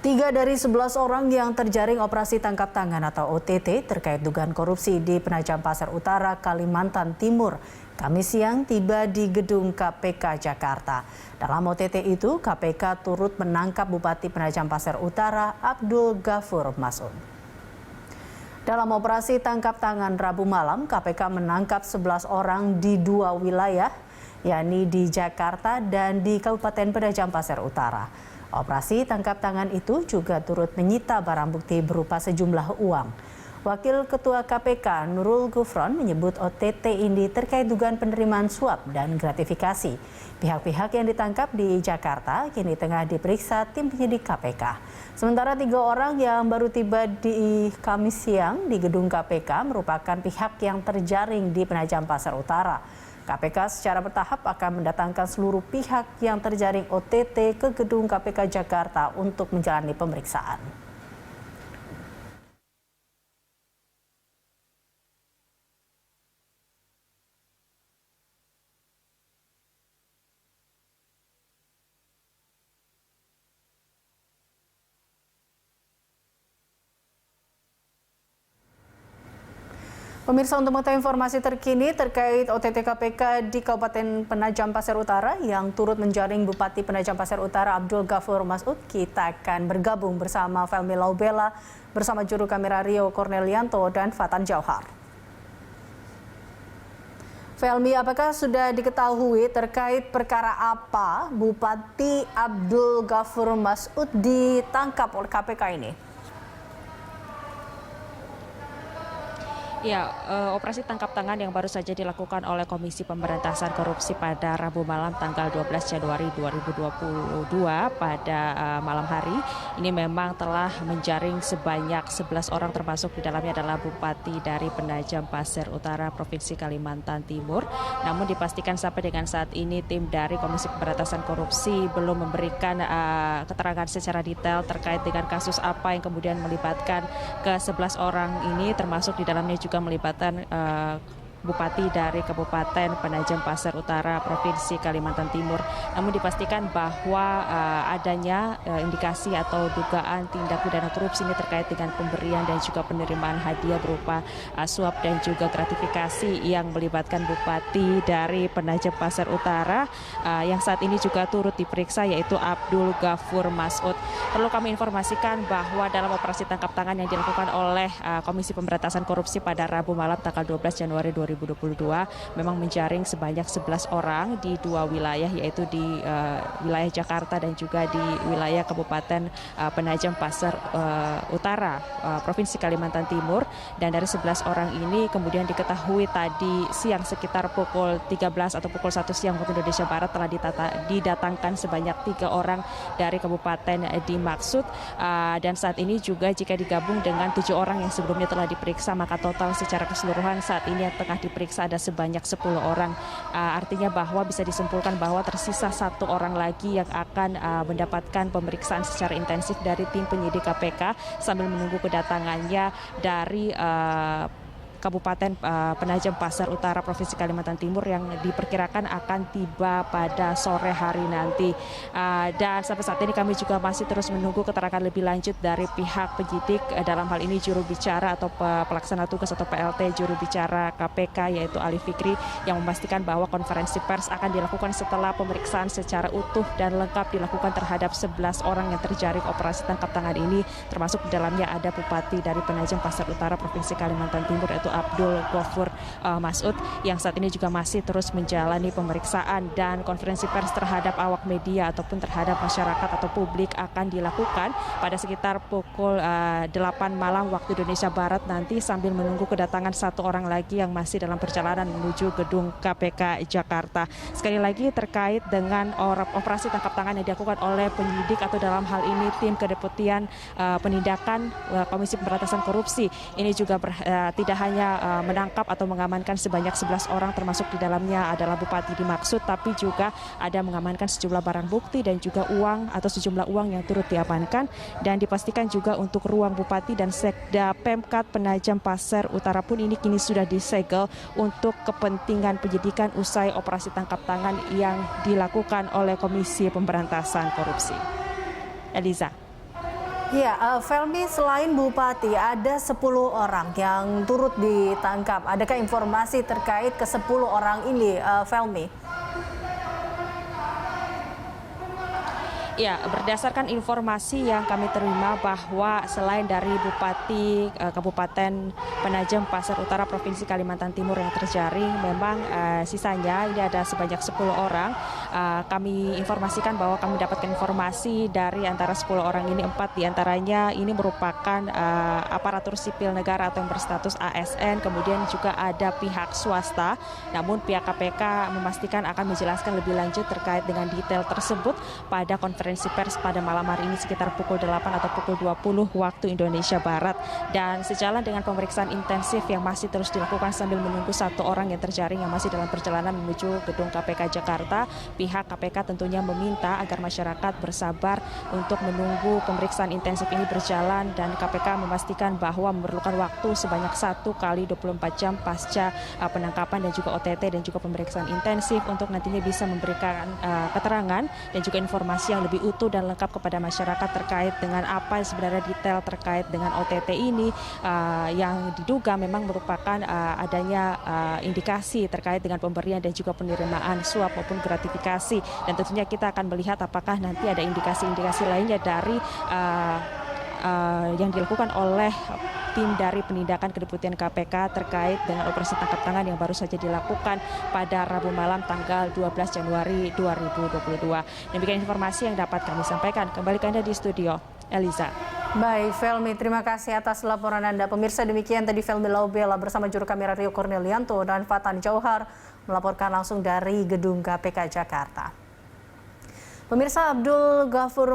3 dari 11 orang yang terjaring operasi tangkap tangan atau OTT terkait dugaan korupsi di Penajam Pasir Utara, Kalimantan Timur, Kamis siang tiba di gedung KPK Jakarta. Dalam OTT itu, KPK turut menangkap Bupati Penajam Pasir Utara, Abdul Ghafur Mas'ud. Dalam operasi tangkap tangan Rabu malam, KPK menangkap 11 orang di 2 wilayah, yakni di Jakarta dan di Kabupaten Penajam Pasir Utara. Operasi tangkap tangan itu juga turut menyita barang bukti berupa sejumlah uang. Wakil Ketua KPK Nurul Gufron menyebut OTT ini terkait dugaan penerimaan suap dan gratifikasi. Pihak-pihak yang ditangkap di Jakarta kini tengah diperiksa tim penyidik KPK. Sementara 3 orang yang baru tiba di Kamis siang di gedung KPK merupakan pihak yang terjaring di Penajam Pasir Utara. KPK secara bertahap akan mendatangkan seluruh pihak yang terjaring OTT ke gedung KPK Jakarta untuk menjalani pemeriksaan. Pemirsa, untuk mengetahui informasi terkini terkait OTT KPK di Kabupaten Penajam Pasir Utara yang turut menjaring Bupati Penajam Pasir Utara Abdul Ghafur Mas'ud, kita akan bergabung bersama Felmi Laubela bersama juru kamera Rio Cornelianto dan Fatan Jauhar. Felmi, apakah sudah diketahui terkait perkara apa Bupati Abdul Ghafur Mas'ud ditangkap oleh KPK ini? Ya, operasi tangkap tangan yang baru saja dilakukan oleh Komisi Pemberantasan Korupsi pada Rabu malam tanggal 12 Januari 2022 pada malam hari ini memang telah menjaring sebanyak 11 orang, termasuk di dalamnya adalah Bupati dari Penajam Pasir Utara Provinsi Kalimantan Timur. Namun dipastikan sampai dengan saat ini tim dari Komisi Pemberantasan Korupsi belum memberikan keterangan secara detail terkait dengan kasus apa yang kemudian melibatkan ke-11 orang ini, termasuk di dalamnya juga melibatkan Bupati dari Kabupaten Penajam Pasir Utara Provinsi Kalimantan Timur. Namun dipastikan bahwa adanya indikasi atau dugaan tindak pidana korupsi ini terkait dengan pemberian dan juga penerimaan hadiah berupa suap dan juga gratifikasi yang melibatkan Bupati dari Penajam Pasir Utara yang saat ini juga turut diperiksa, yaitu Abdul Ghafur Mas'ud. Perlu kami informasikan bahwa dalam operasi tangkap tangan yang dilakukan oleh Komisi Pemberantasan Korupsi pada Rabu malam tanggal 12 Januari 2022 memang menjaring sebanyak 11 orang di 2 wilayah, yaitu di wilayah Jakarta dan juga di wilayah Kabupaten Penajam Pasir Utara Provinsi Kalimantan Timur. Dan dari 11 orang ini kemudian diketahui tadi siang sekitar pukul 13 atau pukul 1 siang waktu Indonesia Barat telah didatangkan sebanyak 3 orang dari kabupaten dimaksud, dan saat ini juga jika digabung dengan 7 orang yang sebelumnya telah diperiksa, maka total secara keseluruhan saat ini yang tengah diperiksa ada sebanyak 10 orang. Artinya bahwa bisa disimpulkan bahwa tersisa 1 orang lagi yang akan mendapatkan pemeriksaan secara intensif dari tim penyidik KPK sambil menunggu kedatangannya dari Kabupaten Penajam Pasir Utara Provinsi Kalimantan Timur yang diperkirakan akan tiba pada sore hari nanti. Dan sampai saat ini kami juga masih terus menunggu keterangan lebih lanjut dari pihak penyidik, dalam hal ini juru bicara atau pelaksana tugas atau PLT juru bicara KPK, yaitu Ali Fikri, yang memastikan bahwa konferensi pers akan dilakukan setelah pemeriksaan secara utuh dan lengkap dilakukan terhadap 11 orang yang terjaring operasi tangkap tangan ini, termasuk di dalamnya ada Bupati dari Penajam Pasir Utara Provinsi Kalimantan Timur, yaitu Abdul Ghafur Mas'ud, yang saat ini juga masih terus menjalani pemeriksaan. Dan konferensi pers terhadap awak media ataupun terhadap masyarakat atau publik akan dilakukan pada sekitar pukul 8 malam waktu Indonesia Barat nanti, sambil menunggu kedatangan 1 orang lagi yang masih dalam perjalanan menuju gedung KPK Jakarta. Sekali lagi terkait dengan operasi tangkap tangan yang dilakukan oleh penyidik atau dalam hal ini tim kedeputian penindakan Komisi Pemberantasan Korupsi ini juga tidak hanya menangkap atau mengamankan sebanyak 11 orang, termasuk di dalamnya adalah Bupati dimaksud, tapi juga ada mengamankan sejumlah barang bukti dan juga uang atau sejumlah uang yang turut diamankan. Dan dipastikan juga untuk ruang Bupati dan Sekda Pemkat Penajam Pasir Utara pun ini kini sudah disegel untuk kepentingan penyidikan usai operasi tangkap tangan yang dilakukan oleh Komisi Pemberantasan Korupsi. Eliza. Ya, Felmi, selain Bupati, ada 10 orang yang turut ditangkap. Adakah informasi terkait ke 10 orang ini, Felmi? Ya, berdasarkan informasi yang kami terima bahwa selain dari Bupati Kabupaten Penajam Pasar Utara Provinsi Kalimantan Timur yang terjaring, memang sisanya ini ada sebanyak 10 orang. Kami informasikan bahwa kami mendapatkan informasi dari antara 10 orang ini, 4 diantaranya ini merupakan aparatur sipil negara atau yang berstatus ASN, kemudian juga ada pihak swasta. Namun pihak KPK memastikan akan menjelaskan lebih lanjut terkait dengan detail tersebut pada konferensi pers pada malam hari ini sekitar pukul 8 atau pukul 20 waktu Indonesia Barat. Dan sejalan dengan pemeriksaan intensif yang masih terus dilakukan sambil menunggu 1 orang yang terjaring yang masih dalam perjalanan menuju gedung KPK Jakarta, pihak KPK tentunya meminta agar masyarakat bersabar untuk menunggu pemeriksaan intensif ini berjalan, dan KPK memastikan bahwa memerlukan waktu sebanyak 1 kali 24 jam pasca penangkapan dan juga OTT dan juga pemeriksaan intensif untuk nantinya bisa memberikan keterangan dan juga informasi yang lebih utuh dan lengkap kepada masyarakat terkait dengan apa sebenarnya detail terkait dengan OTT ini yang diduga memang merupakan adanya indikasi terkait dengan pemberian dan juga penerimaan suap maupun gratifikasi. Dan tentunya kita akan melihat apakah nanti ada indikasi-indikasi lainnya dari yang dilakukan oleh tim dari penindakan kedeputian KPK terkait dengan operasi tangkap tangan yang baru saja dilakukan pada Rabu malam tanggal 12 Januari 2022. Demikian informasi yang dapat kami sampaikan. Kembali ke Anda di studio, Eliza. Baik, Felmi, terima kasih atas laporan Anda. Pemirsa, demikian tadi Felmi Laubela bersama juru kamera Rio Cornelianto dan Fatan Jauhar melaporkan langsung dari gedung KPK Jakarta. Pemirsa, Abdul Ghafur